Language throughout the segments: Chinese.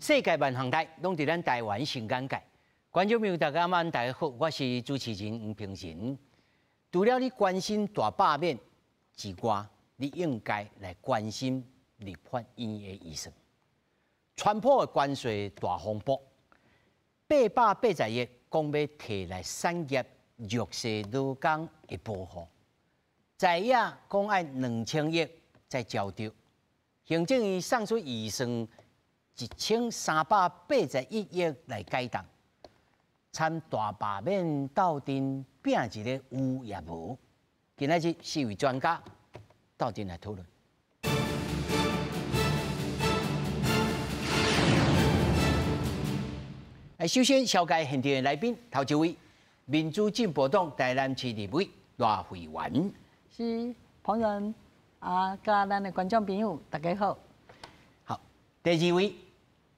世界万航台拢伫咱台湾新眼界。观众朋友大家晚，大家好，我是主持人吴平仁。除了你关心大罢免之外，你应该来关心立法院的医生。川普的关税大风波，880亿讲要摕来产业弱势劳工的保护，在野讲爱2000亿再交丢，行政院送出预算1381亿来改动，参大罢免斗阵拼一个有也无。今仔日4位专家斗阵来讨论。首先，小介现场的来宾，头一位，民主进步党台南市立委赖慧媛。是彭仁甲咱的观众朋友，大家好。好，第二位，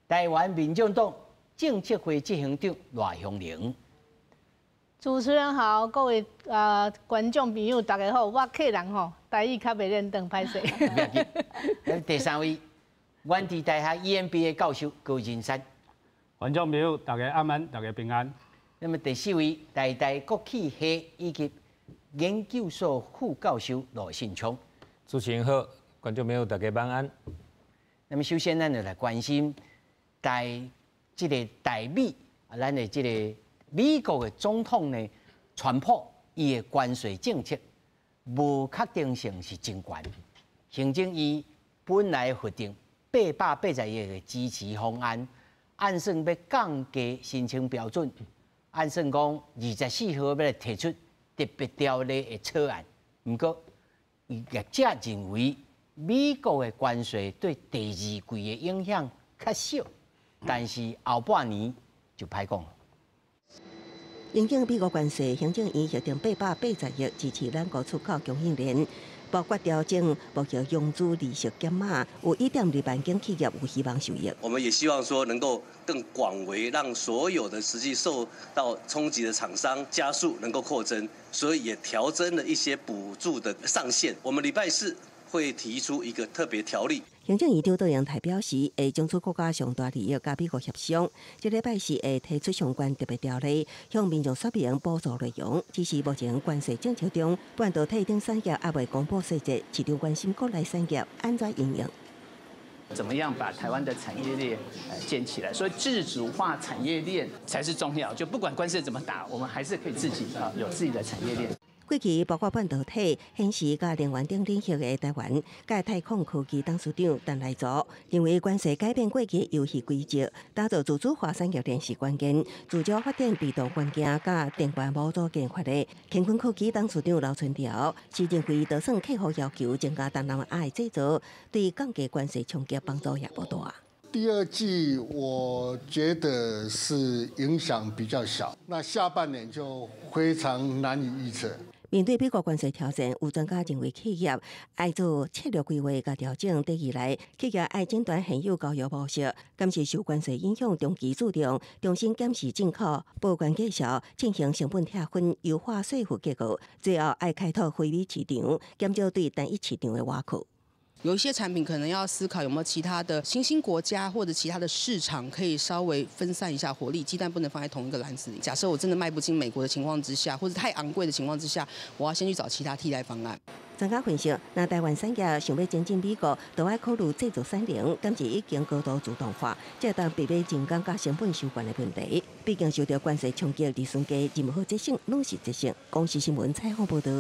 台湾民众党政策会执行长赖香玲。主持人好，各位观众朋友，大家好。我客人吼，台语较袂认得，歹势。不要紧。第三位，原地大学 EMBA 教授高金山。观众朋友，大家晚安，大家平安。那么第四位，台大国企系以及研究所副教授罗信聪。主持人好，观众朋友大家晚安。那么首先，咱就来关心这个台美咱的这个美国的总统呢，川普伊的关税政策无确定性是真悬。行政院本来核定880亿的支持方案。按算要降低申请标准，按算讲24号要来提出特别条例的草案。不过，业者认为美国的关税对第二季的影响较小，但是后半年就歹讲了。因应美国关税，行政院核定880亿支持咱国出口供应链。包括调整目前用资利息减码，有1.2万间企业有希望受益。我们也希望说能够更广为，让所有的实际受到冲击的厂商加速能够扩增，所以也调增了一些补助的上限。我们礼拜四会提出一个特别条例。行政院长杜阳台表示，会将出国家上大利益甲美国协商，这礼拜四会提出相关特别条例，向民众说明补助内容。只是目前关税政策中，半导体等产业还未公布细节，市场关心国内产业安怎应用。怎么样把台湾的产业链建起来？所以自主化产业链才是重要。就不管关税怎么打，我们还是可以自己有自己的产业链。过去包括半导体、显示甲能源等领域的台湾，甲太空科技董事长陈来佐认为关税改变过去游戏规则，打造自主化产业链是关键。自主发展被动元件甲电源模组研发的乾坤科技董事长刘春条，是认为就算客户要求增加东南亚的制造，对降低关税冲击帮助也不大。第二季我觉得是影响比较小，那下半年就非常难以预测。面对美国关税挑战，有专家认为企业爱做策略规划甲调整。第二来，企业爱诊断现有交易模式，敢是受关税影响长期注重重新检视进口、报关介绍、进行成本拆分、优化税负结构，最后爱开拓非美市场，减少对单一市场的挖苦。有一些产品可能要思考有没有其他的新兴国家或者其他的市场可以稍微分散一下火力，鸡蛋不能放在同一个篮子里。假设我真的卖不进美国的情况之下，或者太昂贵的情况之下，我要先去找其他替代方案。专家分析，那台湾产业想要前进美国，就要考虑制造产能，敢是已经高度自动化，这当避免人工甲成本相关的问题。毕竟受到关税冲击，利润低，任何节省拢是节省。公视新闻采访报道。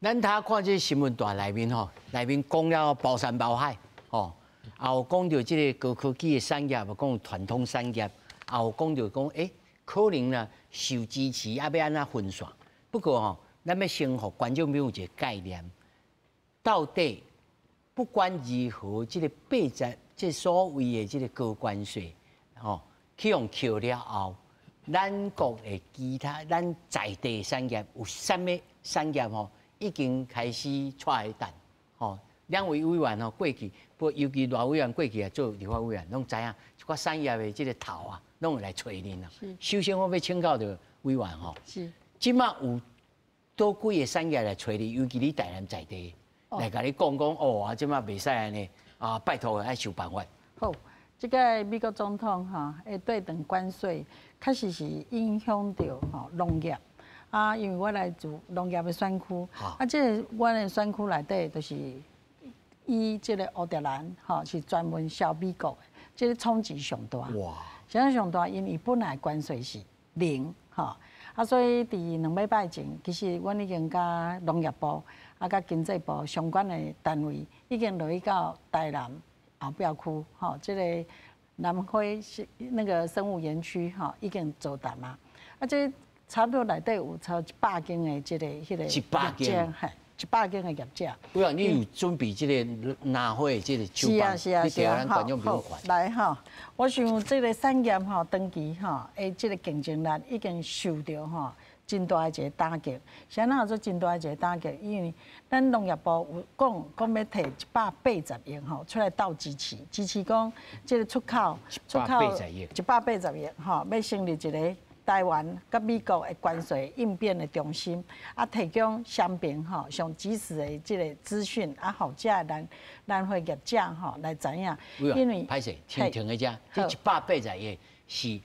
咱看这新闻大内面吼，内面讲了包山包海吼，也有讲到这个高科技的产业，也讲传统产业，也有讲到讲可能啦受支持，也要安怎分散。不过吼，咱要先互观众朋友一个概念，到底不管如何，这个这所谓的这个高关税吼，去用扣了后，咱国的其他咱在地产业有啥物产业吼？已经开始出来等，吼，两位委员吼过去，不尤其赖委员过去也做立法委员，拢知影一寡产业的这个头啊，拢会来找恁啦。首先我要请教着委员吼，是，即马有多几个产业来找你，尤其你台南在地，来甲你讲哦，即马袂使安尼拜托爱想办法。好。这个美国总统的对等关税，确实是影响到农业啊，因为我来自农业的选区，这个我的选区内底就是以这个乌德兰是专门销美国的，这个冲击上大。哇！相当上大，因为本来关税是0所以伫2礼拜前，其实阮已经甲农业部甲经济部相关的单位已经落去到台南后壁区这个南辉那个生物园区已经做谈啊，这差不多内底有超100间的这个100间，100间的业者。不要，你有准备这个拿回这个酒棒，是啊，好，来我想这个产业长期这个竞争力已经受到真大一个打击。啥哪做真大一个打击？因为咱农业部有讲要摕180亿出来斗支持讲这个出口180亿，180亿要成立一个台湾甲美国的关税应变的中心，提供商品上及时的这个资讯，好遮咱会业者来知影，因为歹势停一下，这180亿是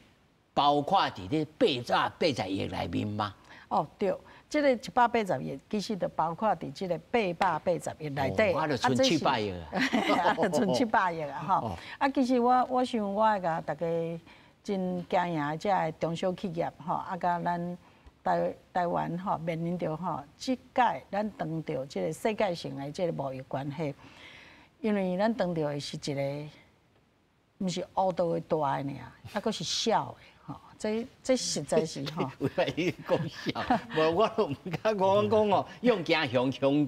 包括伫咧880亿内面吗？哦，对，这个180亿其实就包括伫这个880亿内底，就剩700亿啊，就剩700亿啊，其实我想我会甲大家真惊讶，这个中小企业甲咱台湾面临着即届咱碰到这个世界性的这个贸易关系，因为咱碰到的是一个，毋是乌道的大的尔，阁是小的。这实在是为了你讲笑，我都唔敢讲勇惊雄，雄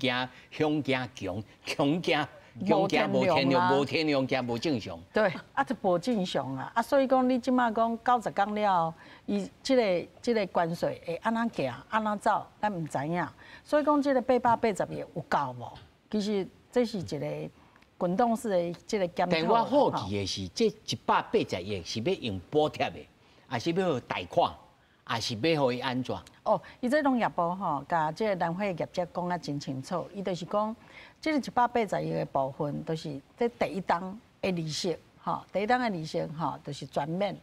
惊强，强惊无天良，无天良惊无正常。对，就无正常啊！所以讲你即马讲90天了，伊这个关税会安怎行，安怎走，咱唔知影。所以讲这个880亿有够无？其实这是一个滚动式的这个检讨。但我好奇的是，这180亿是要用补贴的？还是要贷款，还是要互伊安怎？哦，伊这农业部甲这个南汇业者讲啊真清楚，伊就是讲，这个180亿的部分，都是这第一档的利息，第一档的利息就是全免，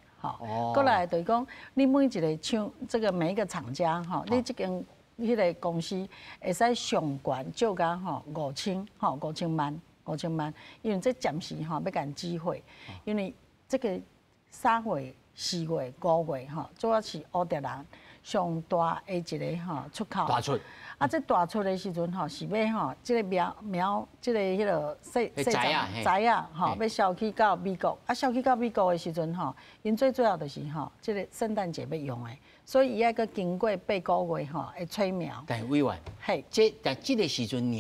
过来就是讲，你每一个这个每一个厂家，你这间迄个公司会使上悬借甲5000万，因为这暂时要甲因机会，因为这个3月。4月、5月主要是乌德兰上大的一个出口。大出。这大出的时阵是要这个苗，这个迄个材啊，要销去到美国。销去到美国的时阵因最主要就是这个圣诞节要用的，所以伊要个经过8个月的催苗。但委员，但这个时阵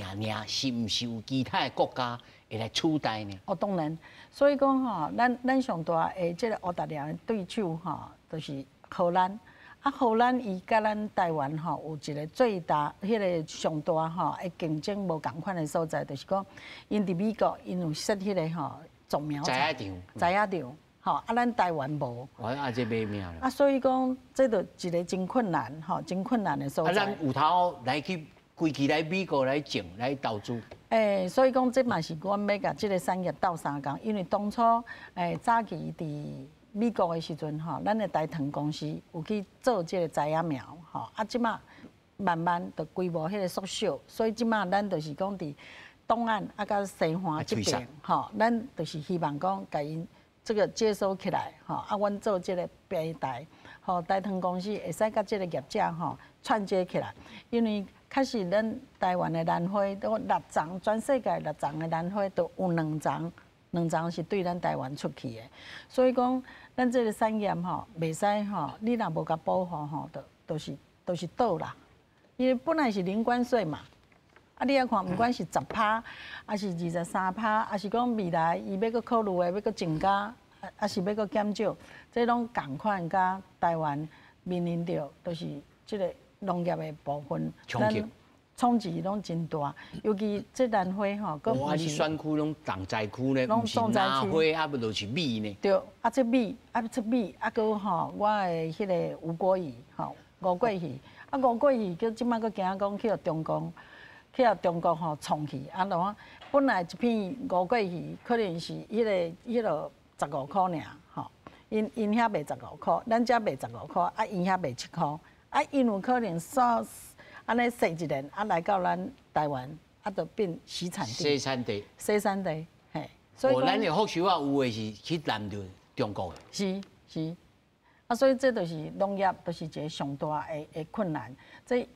是毋是有其他的国家会来取代呢？哦，当然。所以讲咱上大的这个澳大利亚的对手就是荷兰。荷兰伊甲咱台湾有一个最大、迄个上大的竞争无共款的所在，就是讲因伫美国因有设迄个种苗场，咱台湾无。这买命了。所以讲这就一个真困难真困难的所在。咱有头来去规期来美国来种来投资。所以讲这嘛是阮要甲这个产业斗3工，因为当初早期伫美国的时阵咱的大藤公司有去做这个材芽苗即马慢慢的规模迄个缩小，所以即马咱就是讲伫东岸甲西岸这边咱就是希望讲甲因这个接收起来阮做这个平台大藤公司会使甲这个业者串接起来，因为确实咱台湾的兰花都6丛，全世界6丛的兰花都有2丛是对咱台湾出去的，所以讲咱这个产业袂使你若无甲保护都是倒啦，因为本来是零关税嘛，你要看，不管是10%，还是23%，还是讲未来伊要阁考虑的要阁增加，还是要阁减少，这拢共款甲台湾面临着都是这个农业的部分冲击拢真大，尤其这兰花佮你选区拢重灾区呢，毋是兰花，啊不就是米呢？对，这米，这米，佮我的迄个吴国鱼，吴国鱼，吴国鱼，佮即摆佮惊讲去中国创去，本来一片吴国鱼可能是迄个15块尔，吼，因遐卖15块，咱遮卖15块，啊，因遐卖7块，啊，因有可能安尼踅一年，啊，来到咱台湾，啊，就变洗产地。生产地。生产地，嘿。所以咱的福州啊，有的是去南着中国的。是，啊，所以这就是农业，就是一个上大的困难。这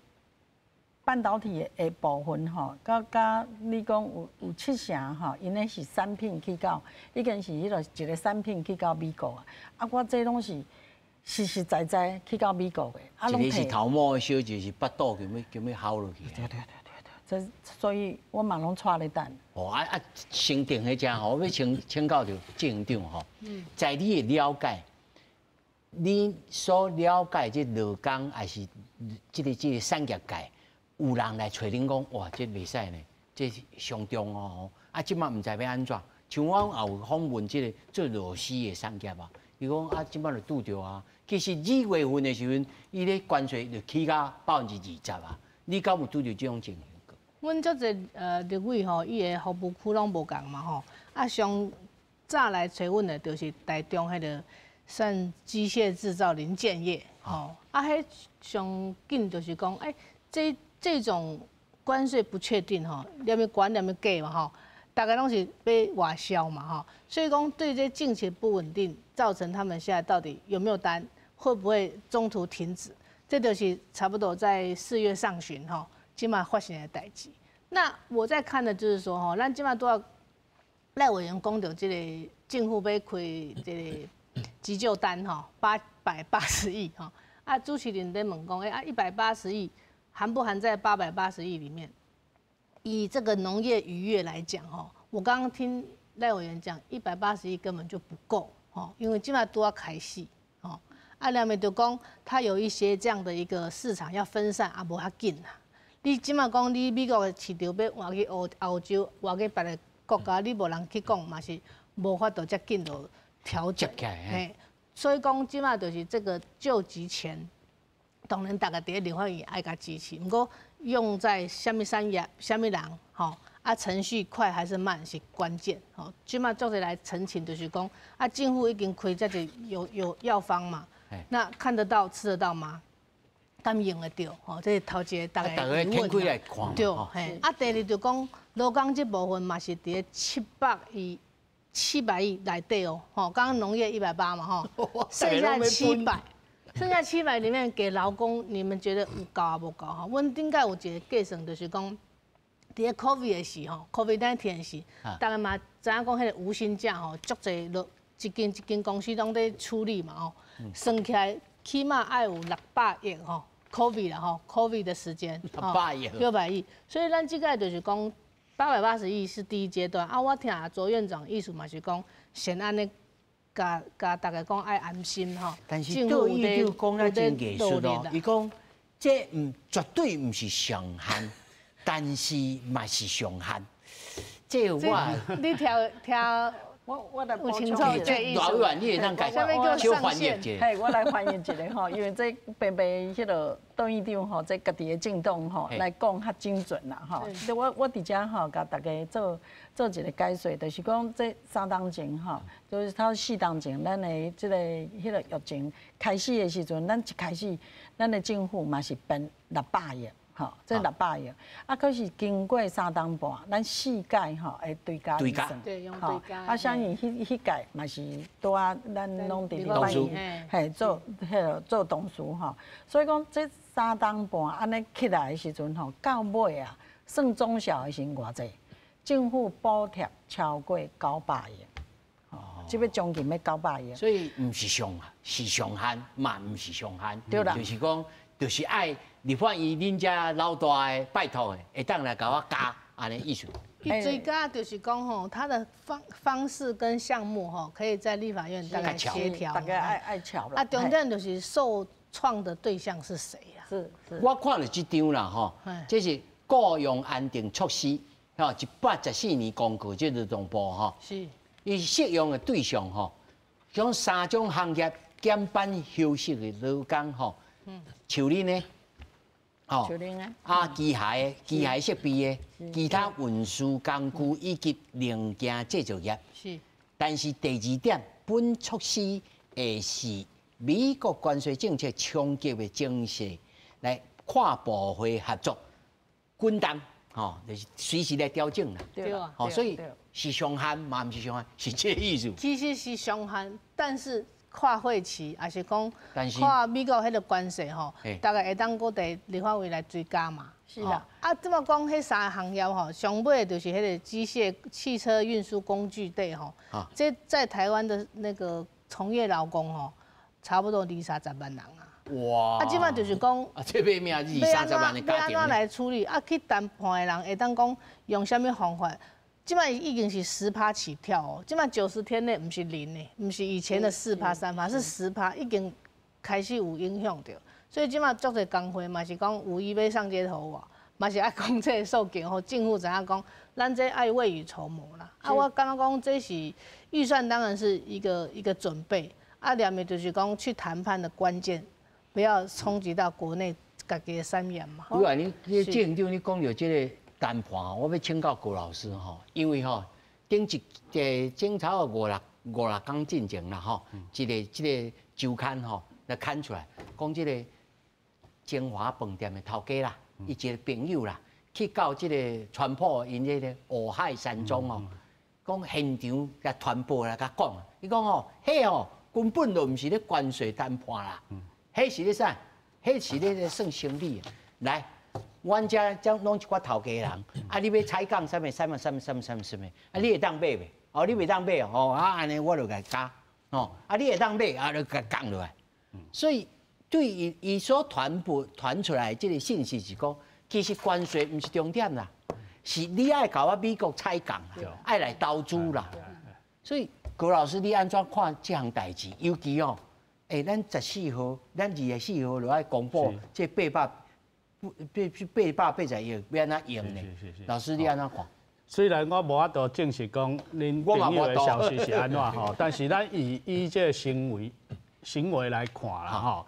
半导体的部分吼，甲你讲有70%吼，因那是产品去到，已经是迄个一个产品去到美国啊。啊，我这拢是实实在在去到美国的，啊，一个是头毛的小，就是巴肚咁要烤落去。对，所以我嘛拢带咧等。哦先定迄只吼，我要请教着郑长吼，在你的了解，你所了解这劳工还是这个产业界？有人来找恁讲，哇，这袂使呢，这上重哦。啊，即马唔知要安怎？像我也有访问这个做螺丝的产业啊，伊讲啊，即马就拄着啊。其实2月份的时阵，伊咧关税就起到20%啊。你敢有拄着这种情形？阮足侪立委吼，伊的服务区拢无共嘛吼。啊，上早来找阮的，就是台中迄个算机械制造零件业吼。啊，迄上紧就是讲，这种关税不确定吼，念要管念要价嘛吼，大概拢是要外销嘛吼，所以讲对这近期不稳定，造成他们现在到底有没有单，会不会中途停止，这就是差不多在4月上旬吼，今嘛发生的代志。那我在看的就是说吼，咱今嘛都要赖委员讲到这个政府要开这个急救单吼，880亿吼，啊，朱启麟在问讲，180亿。含不含在880亿里面？以这个农业渔业来讲，我刚刚听赖委员讲，180亿根本就不够，因为基本上都要开戏，两面就讲，它有一些这样的一个市场要分散，也无遐紧啦。你即马讲你美国的市场要换去欧洲，换去别个国家，你无人去讲，嘛是无法度遮紧就调整。所以讲，即马就是这个救急钱。当然，大家伫立法院爱甲支持，不过用在什么产业、什么人，程序快还是慢是关键，即马做者来澄清，就是讲政府已经开这个有药方嘛，那看得到、吃得到吗？敢用得到？这是头一个大家疑问。来看对，第二就讲劳工这部分嘛是伫700亿内底哦，刚刚农业180嘛，剩下700。剩下700里面给劳工，你们觉得有够啊无够哈？阮顶解有一个计算，就是讲，伫个 COVID 的时候 ，COVID-19 的时，大家嘛知影讲迄个无薪假吼，足侪一间公司拢在处理嘛吼，算起来起码爱有600亿吼 ，COVID 啦吼 ，COVID 的时间600亿，所以咱即个就是讲880亿是第一阶段啊。我听卓院长意思嘛是讲，先安尼。甲大家讲爱安心吼，但是对伊就讲了真艺术咯。伊讲这绝对唔是上限，但是嘛是上限。这你挑我来有清楚这意思。老远你会当解小翻译一下。我来翻译一下吼，因为这白迄个董事长吼，这家己的政党吼来讲较精准啦吼。我伫遮吼，甲大家做一个解说，就是讲这3当前吼，就是它4当前，咱的这个迄个疫情开始的时阵，咱一开始咱的政府嘛是编600亿。吼，这600亿，可是经过3当半，咱4届吼会对加预算，对，用对加。相信迄届嘛是拄啊，咱拢伫立法院做做董事吼，所以讲这3当半安尼起来的时阵吼，到尾啊，算总销的是偌济？政府补贴超过900亿，即要将近要900亿。所以唔是上限，嘛唔是上限，对啦，就是讲，就是爱。立法院恁遮老大的拜托的，会当来甲我加安尼意思。伊最加就是讲吼，他的方式跟项目吼，可以在立法院大概协调，大概爱巧了。重点就是受创的对象是谁啊？是。我看了这张啦吼，这是雇佣安定措施，吼114年公告这劳动部吼，是。伊适用的对象吼，像3种行业减班休息的劳工吼，像恁呢？机械设备的，其他运输工具以及零件制造业。是。但是第2点，本措施会是美国关税政策冲击的精神来跨部会合作滚动，就是随时来调整啦。对啊，所以是上限嘛，唔是上限，是这个意思。其实是上限，但是跨会期还是讲跨跨美国迄个关系吼，大概会当搁伫立法院来追加嘛。是啊。这么讲，迄三个行业吼，上尾就是迄个机械、汽车运输工具类吼，这在台湾的那个从业劳工吼，差不多20-30万人啊。哇！即摆就是讲，这要命20-30万的家庭。要安怎来处理？去谈判的人会当讲用什么方法？即摆已经是10%起跳哦，即摆90天内不是0呢，不是以前的4%、3%，是10%，已经开始有影响到。所以即摆足侪工会嘛是讲有意要上街头啊，嘛是爱讲这个数据，吼政府知影讲，咱这爱未雨绸缪啦。我感觉讲这是预算当然是一个准备，另面就是讲去谈判的关键，不要冲击到国内家己的产业嘛。你话你政长你讲到这个谈判，我要请教郭老师吼，因为顶一争吵五六天进前啦一个周刊来刊出来，讲这个中华饭店的头家啦，伊一个朋友啦，去到这个川普因这个五海山庄讲现场甲传播来甲讲，伊讲迄根本就毋是咧关税谈判啦，迄是咧啥？迄是咧算生理来。阮遮拢一寡头家人，你要采购什么，你会当买袂？你袂当买安尼我就甲加，你会当买就甲降落来。所以对伊所传出来这个信息是讲，其实关税毋是重点啦，是你爱甲我美国采购啦，爱来投资啦。所以郭老师，你安怎看这项代志？尤其咱14号，咱2月4号就爱公布这880亿要安怎用呢？老师你安怎看？虽然我无法度证实讲恁朋友的消息是安怎但是咱以这个行为来看啦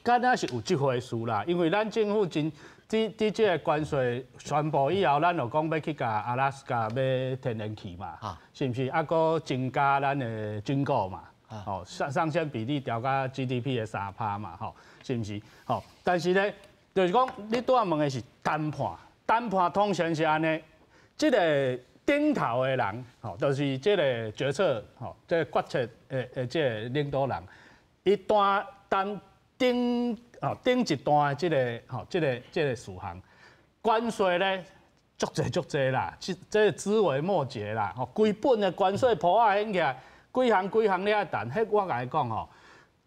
敢若是有这回事啦。因为咱政府伫这个关税宣布以后，咱就讲要去甲阿拉斯加买天然气嘛，是毋是？搁增加咱的军购嘛，上限比例调到 GDP 的3%嘛，是毋是？但是咧。就是讲，你拄仔问的是谈判通常是安尼，这个顶头的人，就是这个决策，这个决策这个领导人，伊担顶一段的这个事项，关税咧足侪啦，这枝微末节啦，规本的关税铺啊掀起来，几项你爱谈，迄我甲你讲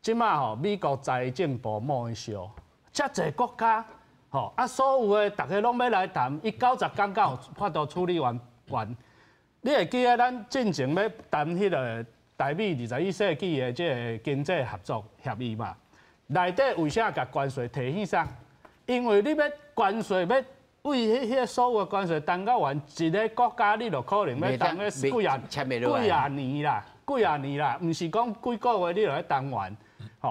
即马美国财政部贸易省。遮侪国家，所有的大家拢要来谈，伊90天敢有法度处理完。你会记得咱进前要谈迄个台美21世纪的这个经济合作协议嘛？内底为啥甲关税提起上？因为你要关税要为迄个所有的关税谈到完，一个国家你就可能要谈个几啊年啦，毋是讲几个月你就要谈完。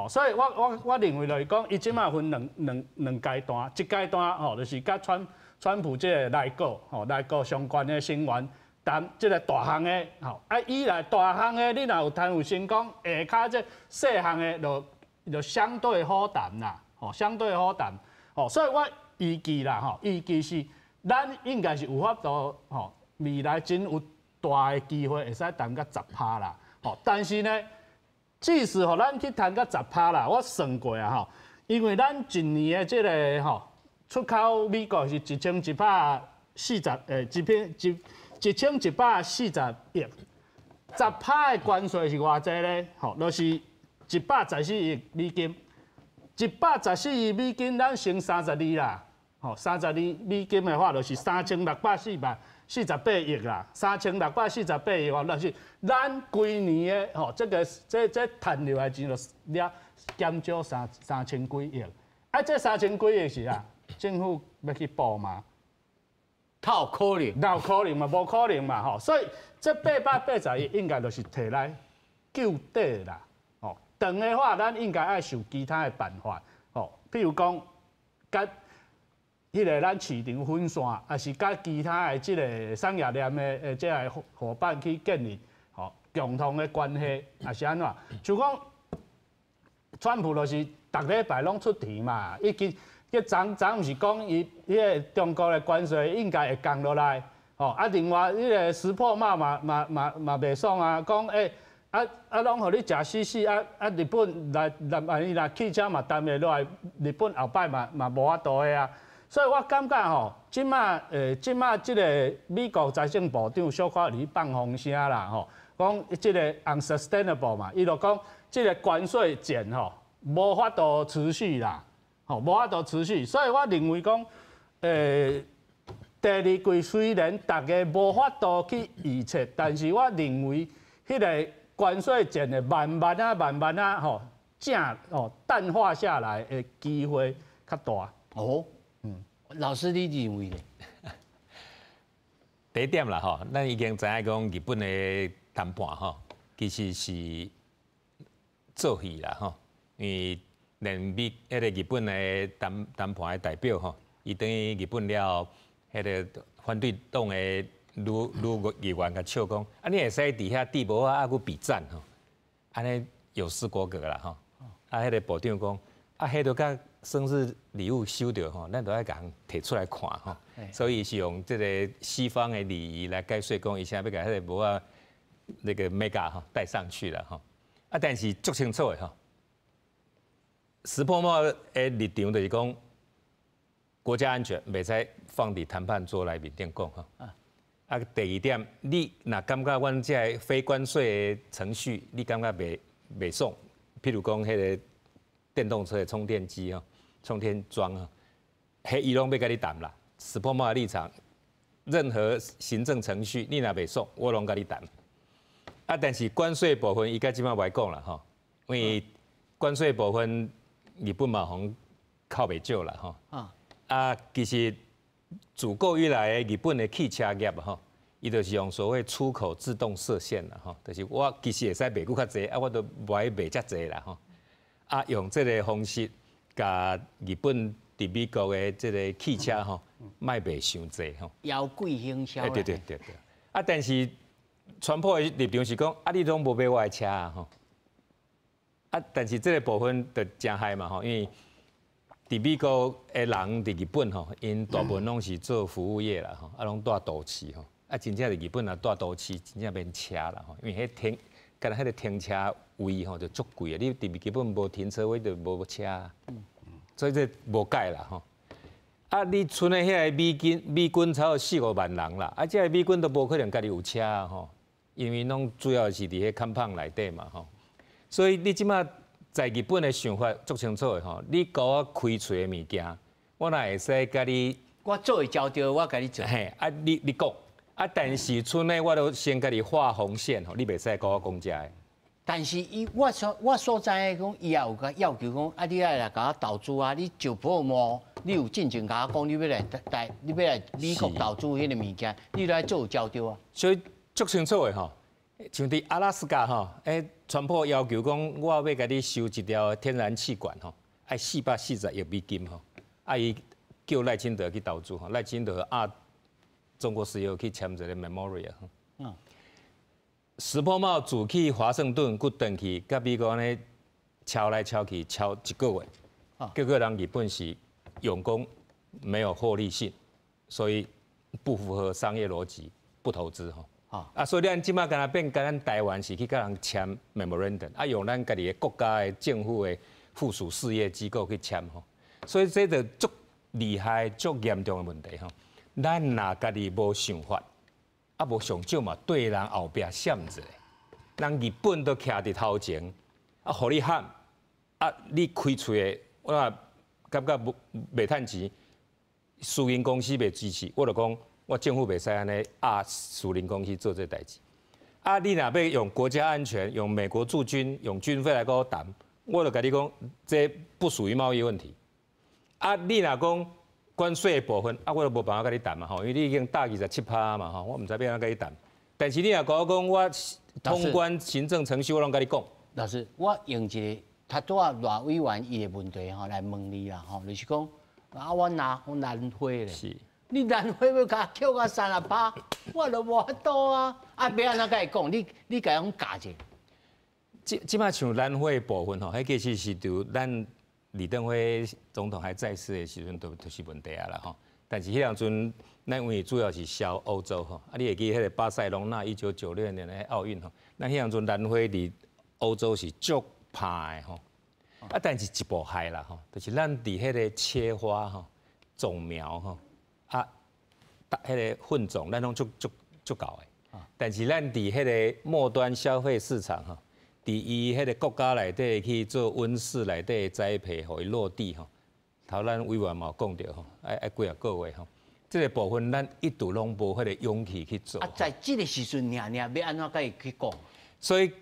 所以我认为就是讲，伊即马分两阶段，一阶段就是甲川普这个内阁相关的成员谈这个大项的，以来大项的你若有谈有成功，下骹这细项的就相对好谈啦，相对好谈，所以我预计啦，预计是咱应该是有法度，未来真有大的机会会使谈到10%啦，但是呢。即使咱去谈到10%啦，我算过啊因为咱一年的这个出口美国是1140亿，10%的关税是偌济咧？就是114亿美金，114亿美金咱乘32啦，32美金的话就是3648亿啦，3648亿就是咱规年的这赚入来钱就减少3000几亿，这3000几亿是啊，政府要去补吗？哪有可能嘛，无可能嘛，所以这880亿应该就是摕来救底啦，长的话咱应该爱想其他的办法，譬如讲，甲迄个咱市场分散，也是甲其他的即个产业链的即个伙伴去建立，共同的关系，也是安怎？就讲，川普就是逐礼拜拢出题嘛，已经昨毋是讲伊迄个中国的关税应该会降落来，吼啊，另外迄个石破嘛袂爽啊，讲拢互你食死日本万一汽车嘛担袂落来，日本后摆嘛无法度的啊。所以我感觉吼，即马即个美国财政部长小可里放风声啦吼，讲即个 unsustainable 嘛，伊就讲即个关税战吼无法度持续啦，吼无法度持续。所以我认为讲，第二季虽然大家无法度去预测，但是我认为迄个关税战的慢慢啊吼，淡化下来的机会较大。哦。老师，你认为呢？第一点啦吼，咱已经知影讲日本的谈判吼，其实是做戏啦吼，因为连迄个日本的谈判的代表吼，伊等于日本了，迄个反对党的女议员甲笑讲，啊你会使伫遐地无啊，佮比战吼，安尼有失国格啦吼。啊，迄个部长讲，啊，迄个甲生日礼物收到吼，咱都要甲人摕出来看吼。所以是用这个西方的礼仪来解说，讲伊现在要甲迄个无啊那个 mega 哈带上去了哈。啊，但是足清楚的吼，石破茂的立场就是讲，国家安全袂使放伫谈判桌内面顶讲哈。啊，第二点，你若感觉阮这非关税的程序，你感觉袂爽，譬如讲迄个电动车的充电机哈、充电桩哈，迄伊拢要甲你谈啦。石破茂的立场，任何行政程序你若袂爽，我拢甲你谈。啊，但是关税部分伊甲即摆袂讲啦吼，因为关税部分日本嘛好像靠袂少啦吼。啊，其实自古以来的日本的汽车业吼，伊就是用所谓出口自动设限啦吼，就是我其实会使卖佫较济，啊，我都袂卖遮济啦吼。啊，用这个方式，甲日本伫美国的这个汽车吼，卖袂伤济吼。妖贵行销。对。啊，但是川普的立场是讲，啊，你拢无买我的车啊吼。啊，但是这个部分就真害嘛吼，因为伫美国的人伫日本吼，因大部分拢是做服务业啦吼，啊，拢住都市吼，啊，真正伫日本啊住都市，真正免车啦吼，因为干那迄个停车位吼就足贵啊，你伫日本无停车位就无车，所以这无解啦吼。啊，你剩的遐个美军才有4-5万人啦，啊，这个美军都无可能家己有车啊吼，因为拢主要是伫迄compound内底嘛吼，所以你即马在日本的想法足清楚的吼，你甲我开喙的物件，我哪会使甲你？我做会交着，我甲你做。嘿，啊，你讲，啊，但是剩的我都先甲你画红线吼，你袂使甲我讲遮的。但是我所知的讲，伊也有甲要求讲，啊，你来甲我投资啊，你就泡沫，你有进前甲我讲，你要来美国投资迄个物件，你来做交着啊。所以足清楚的吼，像伫阿拉斯加吼，川普要求讲，我要甲你修一条天然气管吼，爱440亿美金吼，啊伊叫赖清德去投资吼，赖清德中国石油去签一个 memorandum 吼。石破茂自去华盛顿，佮转去，甲美国安尼敲来敲去，敲1个月，结果人日本是用功没有获利性，所以不符合商业逻辑，不投资吼。所以咱即马敢若变，咱台湾是去甲人签 memorandum， 啊用咱家己的国家的政府的附属事业机构去签吼，所以这就足厉害、足严重的问题吼。咱若家己无想法。啊，无上少嘛，对人后壁闪一下，人日本都徛伫头前，啊，互你喊，啊，你开喙的，我感觉袂趁钱，私营公司袂支持，我就讲，我政府袂使安尼私营公司做这代志。啊，你若要用国家安全、用美国驻军、用军费来跟我谈，我就甲你讲，这不属于贸易问题。啊，你若讲，关税的部分，啊，我都无办法甲你谈嘛吼，因为你已经大27%嘛吼，我唔知要安甲你谈。但是你若甲我讲，我通关行政程序，我拢甲你讲。老师，我用一个他拄啊赖委员伊的问题吼来问你啦吼，就是讲啊，我拿回咧，你兰花要甲扣到30%，我都无法度啊！啊，要安怎甲伊讲？你甲伊讲教者。即摆像兰花部分吼，迄其实是就咱李登辉总统还在世的时阵，就是问题啊啦吼。但是迄两阵，咱因为主要是销欧洲吼，啊，你会记迄个巴塞隆纳1996年的奥运吼，咱迄两阵兰花伫欧洲是足拍的吼。啊，但是一步害啦吼，就是咱伫迄个切花吼、种苗吼，啊，迄个混种咱拢足够的。但是咱伫迄个末端消费市场吼，伫伊迄个国家内底去做温室内底栽培，互伊落地吼。头咱委员嘛有讲着吼，爱几啊个月吼，这个部分咱一度拢无迄个勇气去做。啊，在这个时阵，要安怎甲伊去讲？所以，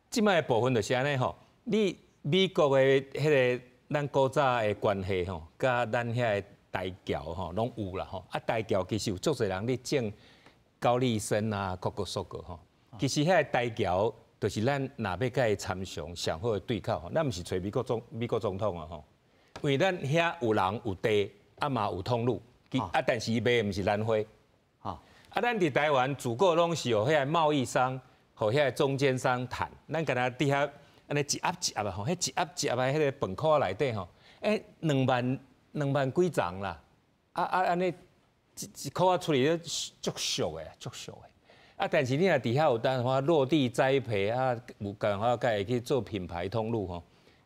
即摆部分就是安尼吼，你。美国的迄个咱古早的关系吼，甲咱遐个台侨吼拢有啦吼。啊，台侨其实有足侪人咧种高丽参啊、可可苏果吼。其实遐个台侨就是咱若要甲伊参详上好的对口吼。咱毋是找美国总统啊吼，因为咱遐有人有地，啊嘛有通路，啊但是伊卖毋是兰花。啊，咱伫台湾自古拢是有遐个贸易商，和遐个中间商谈，咱敢若伫遐。安尼一盒啊吼，迄一盒的迄个饭壳内底吼，2万几丛啦，安尼一箍啊出嚟足俗的，足俗的。啊，但是你若底下有办法落地栽培啊，有办法甲伊去做品牌通路吼，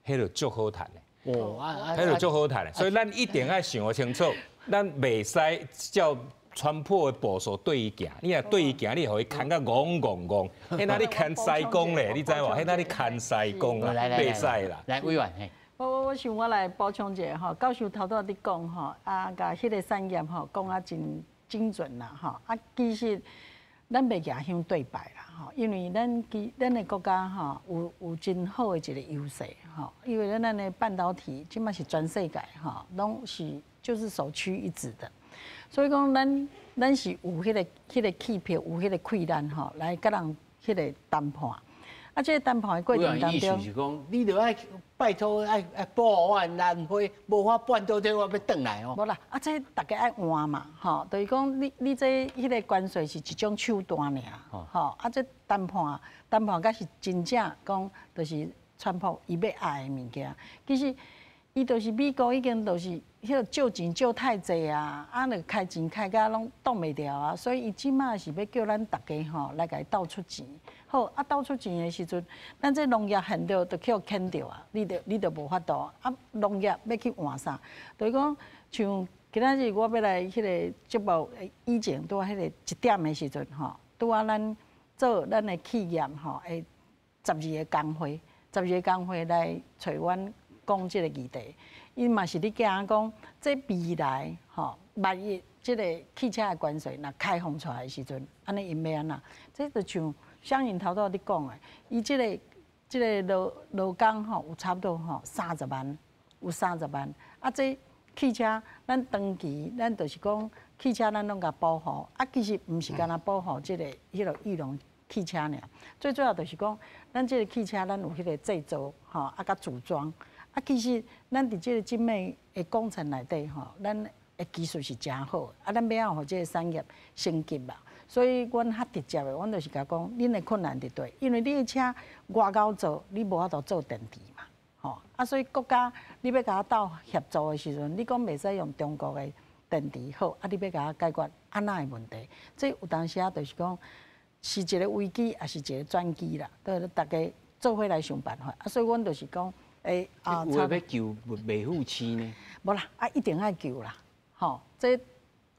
迄就足好谈的。迄就足好谈的。所以咱一定要想清楚，咱袂使照川普的步数对伊行，你若对伊行，你互伊牵甲戆，迄哪里牵西公咧？你知无？迄哪里牵西公啊？袂使啦。来，委员嘿。我想我来补充一下吼，教授头拄伫讲吼，啊，甲迄个产业吼讲啊真精准啦吼，啊，其实咱袂牙向对白啦吼，因为咱的国家吼有真好的一个优势吼，因为咱的半导体即马是全世界吼拢是就是首屈一指的。所以讲，咱是有迄个气魄，有迄个气力吼，来甲人迄个谈判。啊，这个谈判的过程当中，意思是讲，你着爱拜托爱保护我兰花，无法半导体我要转来哦。无啦，啊，这大家爱换嘛，吼，就是讲你这迄个关税是一种手段尔，吼，啊，这谈判甲是真正讲，就是川普伊要爱的物件，其实。伊就是美国已经就是迄个借钱借太济啊，啊，那开钱开甲拢挡袂掉啊，所以伊即马是要叫咱大家吼来甲伊倒出钱。好，啊，倒出钱的时阵，咱这农业现着就去牵着啊，你就无法度啊，农业要去换啥？就是讲像今仔日我要来迄个节目以前拄啊迄个1点的时阵吼，拄啊咱做咱的企业吼，诶12个工会，12个工会来找阮。讲即个议题，伊嘛是咧惊讲，这未来吼，万一即个汽车的关税若开放出来的时阵，安尼因要安那？这就像像因头拄咧讲的，伊即个劳工吼有差不多吼30万，有30万。啊，这汽车咱长期咱就是讲汽车咱拢甲保护，啊其实毋是干那保护即个迄个裕隆汽车尔，最主要就是讲咱即个汽车咱有迄个制造吼，啊甲组装。啊，其实咱伫即个精美的工程内底吼，咱的技术是真好，啊，咱要互即个产业升级嘛。所以，阮较直接的，阮就是甲讲，恁的困难伫对，因为你的车外口做，你无法度做电池嘛，吼。啊，所以国家你要甲我斗协助的时阵，你讲袂使用中国的电池好，啊，你要甲我解决安那的问题，这有当时啊，就是讲是一个危机，也是一个转机啦，都大家做伙来想办法。啊，所以阮就是讲。有要救维护期呢？无啦，啊一定爱救啦，吼，这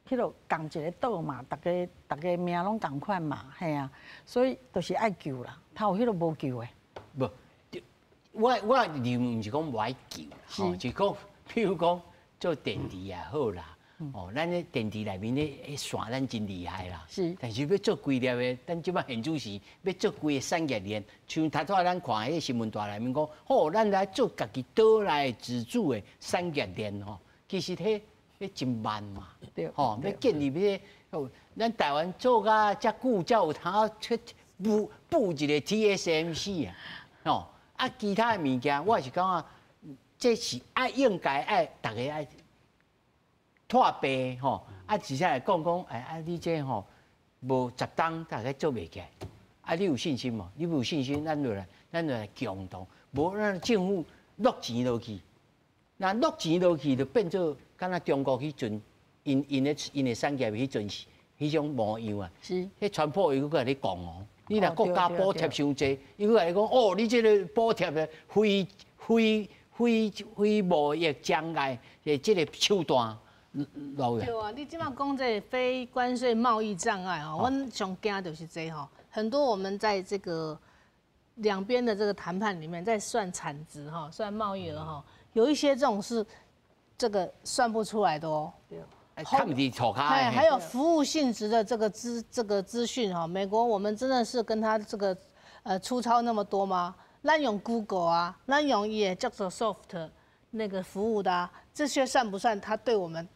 迄落共一个岛嘛，大家命拢共款嘛，系啊，所以就是爱救啦，他有迄落无救的。无，我认毋是讲无爱救，吼，就讲譬如讲做电池也好啦。哦，咱咧电池内面咧线咱真厉害啦，是。但是要做规粒的，咱即摆现主时要做规个产业链，像头拄咱看迄个新闻大内面讲，吼，咱来做家己岛内自主的产业链吼，其实迄真慢嘛，对，吼，要建立迄个，咱台湾做甲遮久，才有通去布一个 TSMC 啊，吼，啊，其他的物件，我是感觉这是应该爱大家爱。拓白吼，直下来讲，你这吼无10档大概做袂起来，你有信心无？你有信心，咱就来共同，无咱政府落钱落去，那落钱落去就变做，敢若中国迄阵，因的产业迄阵是迄种模样啊。是。迄川普伊佫甲你讲哦，你若国家补贴伤济，伊佫甲你讲哦，你这个补贴的非贸易障碍的这个手段。对啊，你即马讲这非关税贸易障碍哦，阮上惊就是这吼，很多我们在这个两边的这个谈判里面，在算产值哈，算贸易额哈，有一些这种是这个算不出来的哦。看不起错开。还有服务性质的这个资讯哈，美国我们真的是跟他这个粗糙那么多吗？咱用 Google 啊，咱用也叫做 Soft 那个服务的啊，这些算不算他对我们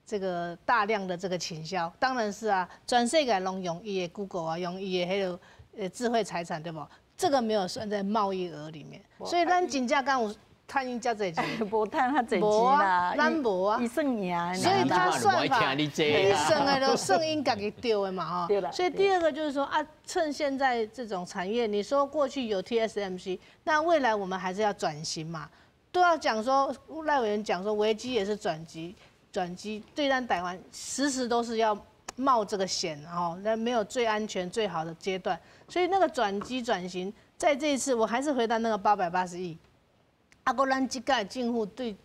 这个大量的这个倾销？当然是啊，全世界拢用伊的 Google 啊，用伊的迄个智慧财产对不？这个没有算在贸易额里面，所以咱真正敢有趁因遮济钱？无趁遐济钱啦，咱无啊，伊算赢。所以他算法，你算的都算因家己对的嘛哈。所以第二个就是说啊，趁现在这种产业，你说过去有 TSMC， 那未来我们还是要转型嘛，都要讲说赖委员讲说危机也是转机。对咱台湾时都是要冒这个险，那没有最安全最好的阶段，所以那个转机转型，在这一次我还是回到那个880亿，咱这个政府对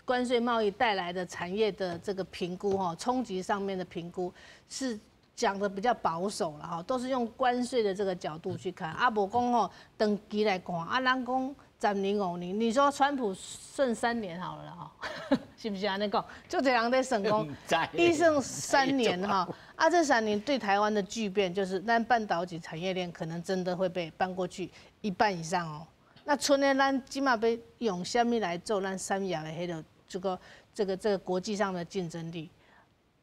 关税贸易带来的产业的这个评估冲击上面的评估是讲的比较保守了都是用关税的这个角度去看，无讲长期来看，咱讲10年5年，你说川普剩3年好了是不是安尼讲？就这人在省讲，一剩3年这3年对台湾的巨变就是咱半导体产业链可能真的会被搬过去1半以上哦。那剩的咱起码要用什么来做咱产业的这个国际上的竞争力？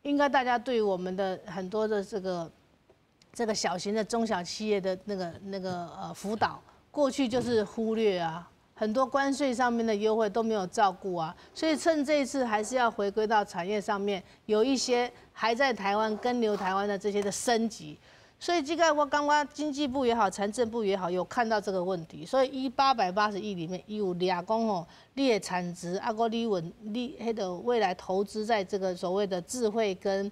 应该大家对于我们的很多的这个小型的中小企业的那个辅导。过去就是忽略啊，很多关税上面的优惠都没有照顾啊，所以趁这一次还是要回归到产业上面，有一些还在台湾跟留台湾的这些的升级，所以这个我感觉经济部也好，财政部也好，有看到这个问题，所以880亿里面有俩讲你的产值你迄个未来投资在这个所谓的智慧跟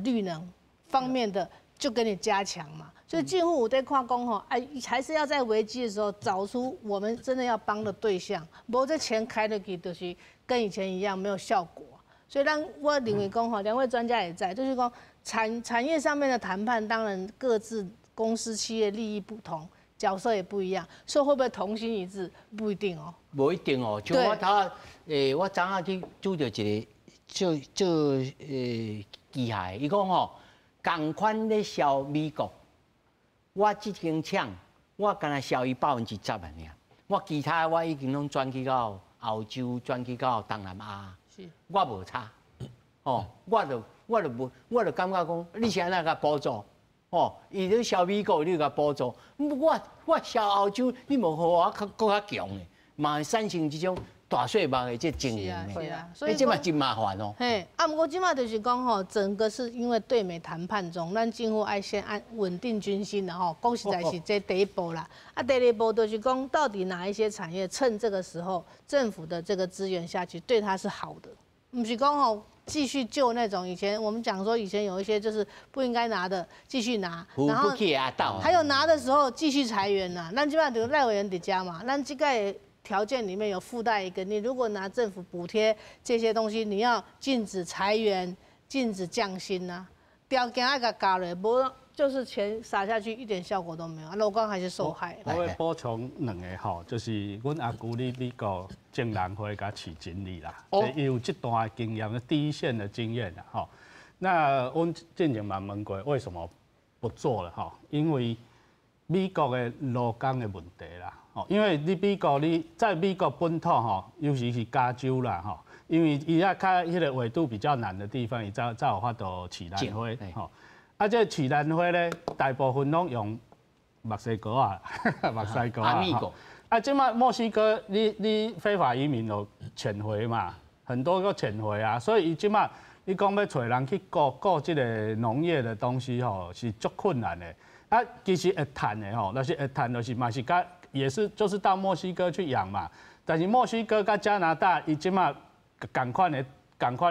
绿能方面的，就给你加强嘛。所以政府有在看讲还是要在危机的时候找出我们真的要帮的对象，无这钱开得去就是跟以前一样没有效果。所以我认为讲两位专家也在，就是讲产业上面的谈判，当然各自公司企业利益不同，角色也不一样，所以会不会同心一致不一定哦。不一定哦，就我昨下去拄到一个做机械，伊讲同款咧销美国。我这间厂，我敢若销伊10%尔，我其他我已经拢转去到澳洲，转去到东南亚，我无差，我就感觉讲，你是安怎甲补助？伊咧销美国，你甲补助，我销澳洲，你无互我更较强的，嘛会产生这种大税目的这经营的，所以这嘛真麻烦哦。嘿，不过即马就是讲整个是因为对美谈判中，咱政府爱先按稳定军心的讲实在是这第一步啦。第二步就是讲到底哪一些产业趁这个时候政府的这个资源下去，对它是好的，不是讲继续救那种以前我们讲说以前有一些就是不应该拿的继续拿，然后还有拿的时候继续裁员呐。咱即马就赖委员伫家嘛，咱这个。条件里面有附带一个，你如果拿政府补贴这些东西，你要禁止裁员、禁止降薪呐，条件要给加了，无就是钱撒下去一点效果都没有，劳工还是受害。我要补充2个就是阮阿姑咧美国正南会甲市经理啦，伊有这段经验，第一线的经验啦，那阮之前嘛问过，为什么不做了因为美国的劳工的问题啦。因为你在美国本土尤其是加州啦因为伊较迄个纬度比较南的地方，伊才有法度饲兰花这饲兰花咧，大部分拢用墨西哥啊，墨西哥啊。即马墨西哥你非法移民就遣回嘛，很多个遣回啊，所以伊即马你讲要找人去顾这个农业的东西吼，是足困难的。啊，其实会赚的吼，就是会赚，就是嘛是甲也是就是到墨西哥去养嘛。但是墨西哥甲加拿大，伊即马共款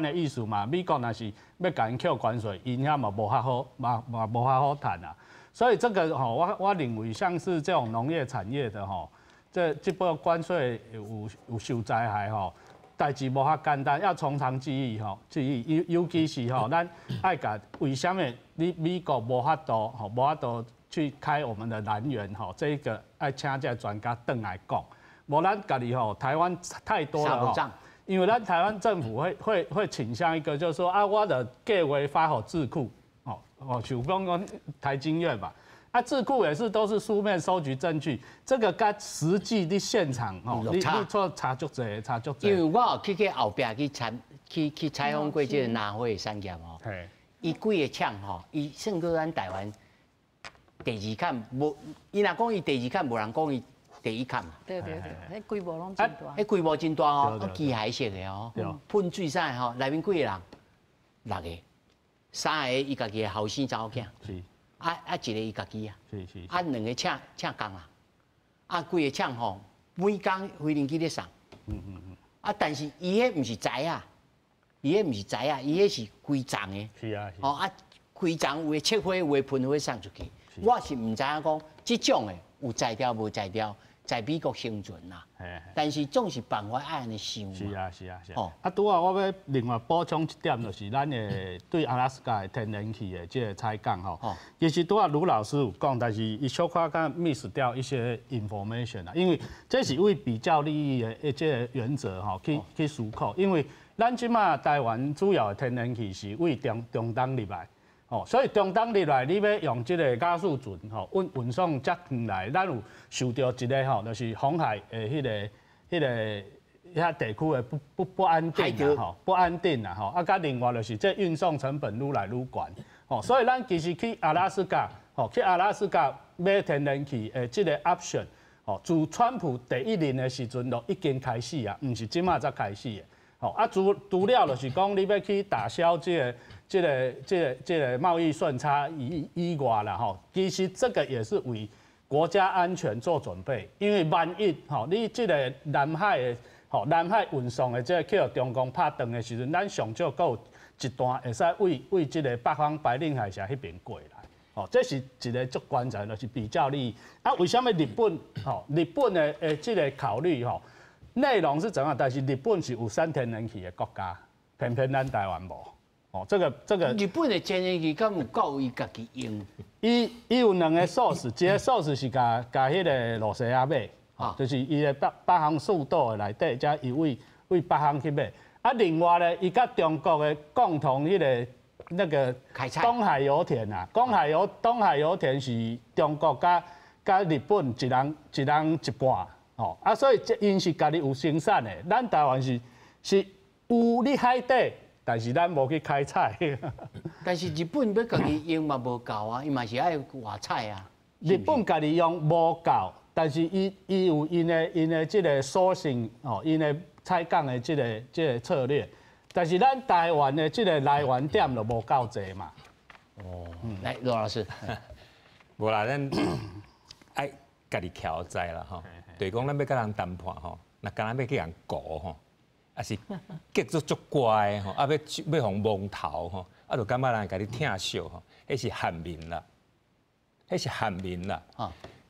的意思嘛。美国若是要甲因扣关税，因遐嘛无遐好，嘛无遐好赚啊。所以这个吼，我认为像是这种农业产业的吼，这波关税有受灾害吼。代志无遐简单，要从长计议吼，尤其是吼，咱爱甲为什么你美国无法度去开我们的南园吼，这一个爱请这专家转来讲，无咱家己吼，台湾太多了吼，因为咱台湾政府会倾向一个就是说啊，我的计划发好智库，像讲台经院嘛。啊，智库也是都是书面收集证据，这个跟实际的现场你做差足济。因为我有去后壁去采访过这个南非的产业吼，伊几个厂吼，伊算过咱台湾第二坎无，伊若讲伊第二坎，无人讲伊第一坎嘛。对，迄规模拢真大。迄规模真大哦，机械式的哦，喷水啥吼，内面几个人？6个，3个伊家己的后生查某囝。一个伊家己啊，2个请工啊，规个厂吼，每工飞行机咧送，但是伊迄毋是材啊，伊迄是规丛的，是啊，规丛有诶切花，有诶喷花送出去，我是毋知影讲即种诶有材料无材料，在美国生存啦，但是总是办法爱安尼想。是啊。拄啊，我要另外补充一点，就是咱的对阿拉斯加的天然气的这个采购吼，其实拄啊卢老师有讲，但是伊小可敢 miss 掉一些 information 啦，因为这是为比较利益的这个原则吼去思考，因为咱即马台湾主要的天然气是为中东入来。所以中东入来，你要用这个加速船运送接远来，咱有受到一个就是红海的迄个地区的不安定啦，不安定啦啊，甲另外就是这运送成本愈来愈悬所以咱其实去阿拉斯加买天然气的这个 option 自川普第1任的时阵就已经开始啊，毋是即马才开始的。除了就是讲你要去打消这个贸易顺差以外啦其实这个也是为国家安全做准备，因为万一你这个南海运送的这个去中共拍断的时阵，咱上少够一段会使为这个北方白令海峡迄边过来，这是一个足关键，就是比较利益。为什么日本的这个考虑内容是怎样？但是日本是有产天然气的国家，偏偏咱台湾无。这个日本的天然气敢有够伊家己用？伊有2个 source， 一个 source 是甲迄个罗西亚买，就是伊的北方数岛的内底，才伊为北方去买。另外咧，伊甲中国的共同那个东海油田啊，东海油田是中国甲日本一人一半。所以因是家己有生产的，咱台湾是有咧海底，但是咱无去开采。但是日本要家己用嘛无够啊，伊嘛是爱外采啊。日本家己用无够，但是伊有因的这个sourcing因的采购的这个策略，但是咱台湾的这个来源点就无够济嘛。来罗老师，无啦，咱爱家己调在啦就是讲，咱要甲人谈判那敢若要去人搞啊是结做足乖要互蒙头就感觉人家己疼惜迄是汉民啦，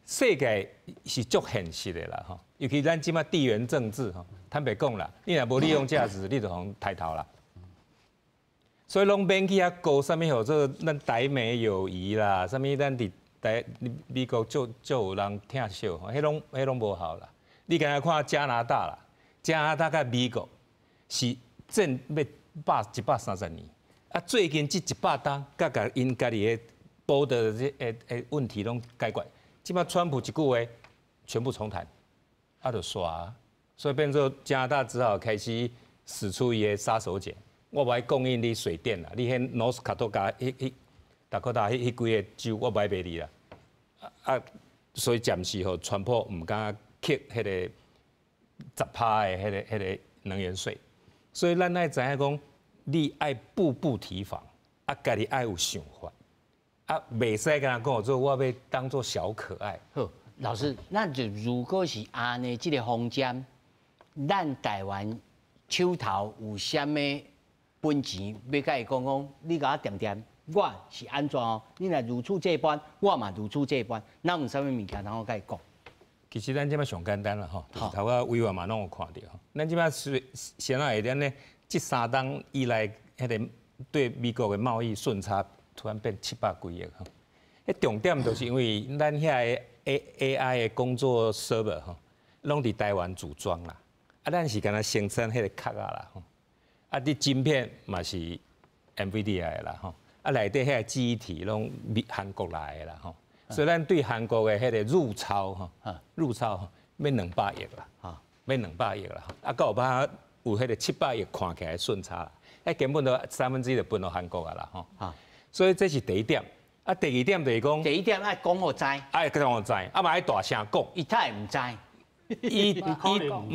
世界是足现实的啦尤其咱即马地缘政治坦白讲啦，你若无利用价值，你就互抬头啦。所以拢免去遐搞啥物做咱台美友谊啦，啥物咱伫。美国就有人疼惜迄拢无效啦。你敢若看加拿大啦，加拿大甲美国是战要130年，最近这100单，甲因家己的保的这问题拢解决。即摆川普一句话，全部重谈，就刷，所以变做加拿大只好开始使出伊的杀手锏。我无爱供应你水电啦，你迄诺斯卡托加达科达迄几个州，我不爱卖你啦。所以暂时川普唔敢克迄个10%的迄个能源税。所以咱爱知影讲，你爱步步提防，啊，家己爱有想法，啊，袂使跟他讲做，我要当做小可爱。好，老师，那就如果是安尼，这个风险，咱台湾手头有啥物本钱要甲伊讲，你甲我点点，我是安怎哦？你若如此这般，我嘛如此这般，咱有啥物物件通我甲伊讲？其实咱即摆上简单啦吼，头个委员嘛拢有看到吼。咱即摆先来下咧，这3档以来，迄个对美国的贸易顺差突然变700几亿吼。迄重点就是因为咱遐个 AI 的工作 server 吼，拢伫台湾组装啦。啊，咱是干那生产迄个壳啊啦吼。啊，啲晶片嘛是 NVIDIA 的啦吼。啊，内底遐个记忆体拢韩国来的啦吼。所以咱对韩国的迄个入超吼，入超吼要200亿啦，要200亿啦。啊，到有迄个700亿看起来顺差啦，迄根本都1/3就分到韩国啊啦吼。所以这是第一点。啊，第二点就是讲，第一点爱讲互知，爱讲互知，啊嘛爱大声讲。伊太唔知，伊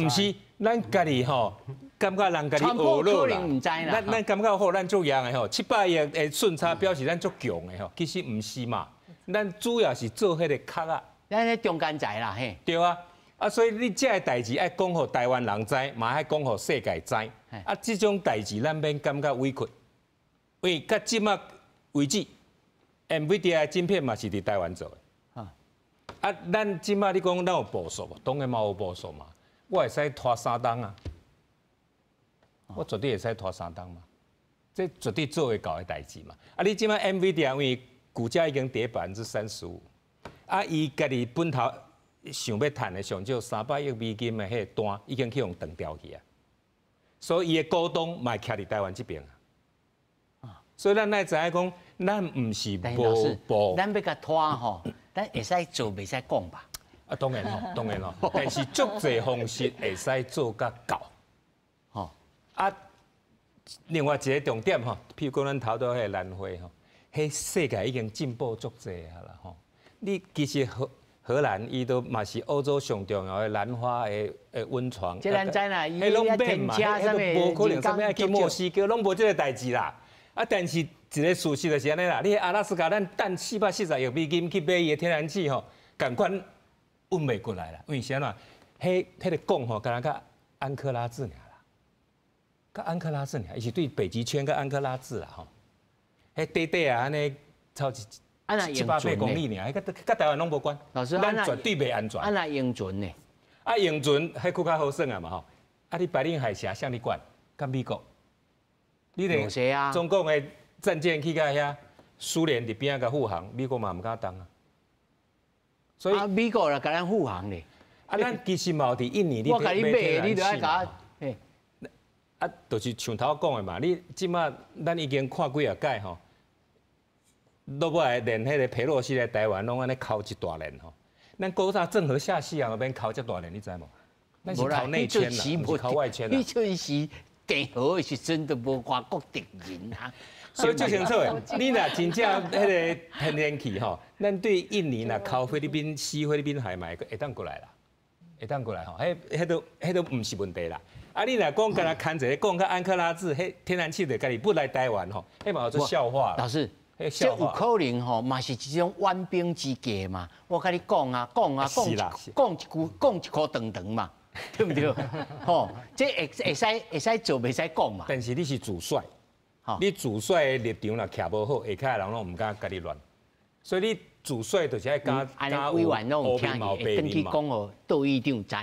唔是咱家己吼，感觉人家己学落啦。咱感觉好，咱足样的吼，700亿的顺差表示咱足强的吼，其实唔是嘛。咱主要是做迄个壳啊，咱咧中间材啦嘿。对啊，啊所以你这个代志爱讲互台湾人知，嘛爱讲互世界知。啊，这种代志咱免感觉委屈，因为到即麦为止 ，NVIDIA 的晶片嘛是伫台湾做的。啊，咱即麦你讲咱有部署无？当然嘛有部署嘛，我会使拖3档啊，我绝对会使拖3档嘛，这绝对做会到的代志嘛。啊，你即麦 NVIDIA 因为股价已经跌35%，啊，伊家己本头想要赚的上少300亿美金的迄个单，已经去用断掉去啊。所以伊的股东嘛徛伫台湾这边啊。所以咱来知影讲，咱唔是无，咱要甲拖吼，咱会使做，袂使讲吧？啊，当然吼，当然吼，但是足侪方式会使做甲到。吼，啊，另外一个重点吼，譬如讲咱头到迄个南非吼。迄世界已经进步足济啊啦吼！你其实荷兰伊都嘛是欧洲上重要的兰花的温床。即咱知啦，伊拢免嘛，迄都无可能啥物爱去墨西哥，拢无即个代志啦。啊，但是一个事实就是安尼啦，你阿拉斯加咱等440亿美金去买伊的天然气吼，共款运袂过来啦。因为啥啦？迄个讲吼，敢若甲安克拉治尔啦，甲安克拉治尔，伊是对北极圈甲安克拉治啦吼。迄短短啊，安尼超700公里尔，甲台湾拢无关。老师，咱绝对袂安全。安那英船呢？啊，英船迄更较好算啊嘛吼。啊，你白令海峡向你管，甲美国，你连中共的战舰去到遐，苏联伫边仔甲护航，美国嘛唔敢当啊。所以美国啦，甲咱护航咧。啊，咱其实嘛有伫印尼，我甲你买，你就爱甲。啊，就是像头讲的嘛，你即马咱已经看几啊届吼，落尾连迄个佩洛西来台湾拢安尼敲一大连吼，咱国啥郑和下西洋那边敲这大连，你知无？咱是靠内圈啦，不是靠外圈啦。迄阵时地核的时阵都无外国敌人啊，所以最清楚的，你若真正迄个天然气吼，咱对印尼若靠菲律宾、西菲律宾海嘛会当过来啦，会当过来吼，迄都毋是问题啦。啊，你若讲干那看一个讲甲安克拉治，迄天然气就家己不来台湾吼，迄嘛做笑话。老师，这有可能吼，嘛是一种缓兵之计嘛。我甲你讲啊，讲一句长长嘛，对不对？吼，这会使做，袂使讲嘛。但是你是主帅，你主帅的立场若徛无好，下骹人拢唔敢甲你乱。所以你主帅就是爱加委员拢有听，会登去讲哦，杜议长知。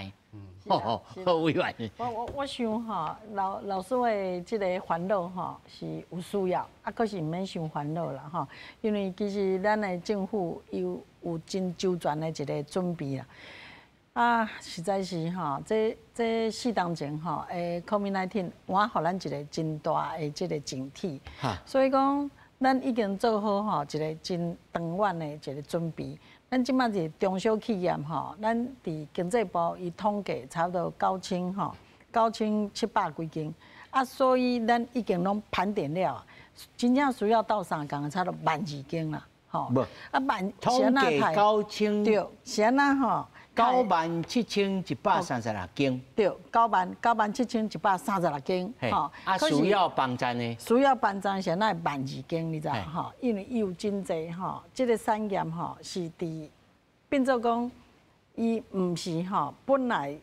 好委员。我想哈，老师的这个烦恼哈是有需要，啊，可是唔免伤烦恼啦哈，因为其实咱的政府有真周全的一个准备啦。啊，实在是哈，这4当前哈，COVID-19 换互咱一个真大的这个警惕，所以讲咱已经做好哈一个真长远的一个准备。咱即马是中小企业吼，咱伫经济部伊统计差不多9700几间，啊，所以咱已经拢盘点了，真正需要到3工，差不多12000啦，吼。啊，统计9000对，是安那吼， 97136间。对，97136间。吼，啊，需要帮站呢？需要帮站现在12000间，你知道吼？因为伊有真济吼，这个产业吼是伫变做讲，伊毋是吼本来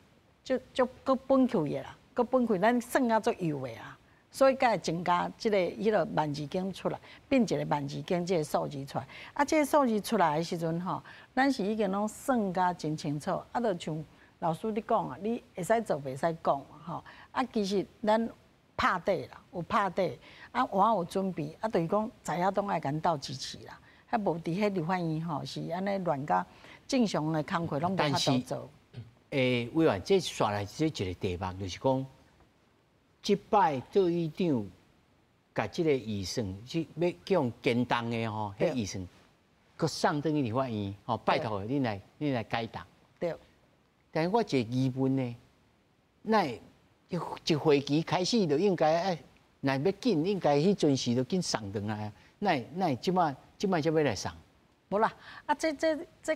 就搁本去的啦，搁本去咱算啊足有的啊。 所以，才会增加这个12000间出来，变一个12000间这个数字出来。啊，这个数字出来的时阵吼，咱是已经拢算甲真清楚。啊，就像老师你讲啊，你会使做，袂使讲吼。啊，其实咱拍底啦，有拍底，啊，我有准备，啊，就是讲知影拢爱咱斗支持啦。啊，无伫迄立法院吼是安尼乱甲正常的工课拢无法度做。委员，这刷来这一个题目就是讲。 即摆做议长，甲即个预算是要叫简单的吼，迄预算，佮送等于立法院吼，拜托恁来解答。对。但是我一个疑问呢，那一会期开始就应该若要紧，应该迄阵时就紧送转来啊。那即摆才要来送。无啦，啊这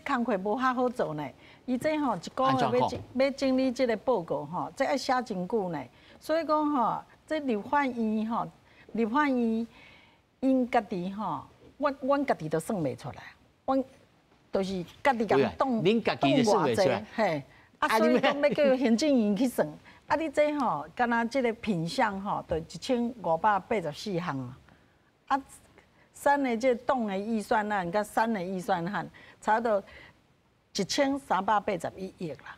工课无遐好做呢。伊这吼一个月要整理即个报告吼，这要写真久呢。 所以讲吼，这立法院吼，立法院因家己吼，阮家己都算袂出来，阮就是家己甲动恁家己就算袂出来，嘿，啊，所以讲要叫行政院去算，啊，你这吼，敢若这个品项吼，就1584项啊，3个这动的预算案甲3个预算案，差不多1381亿啦。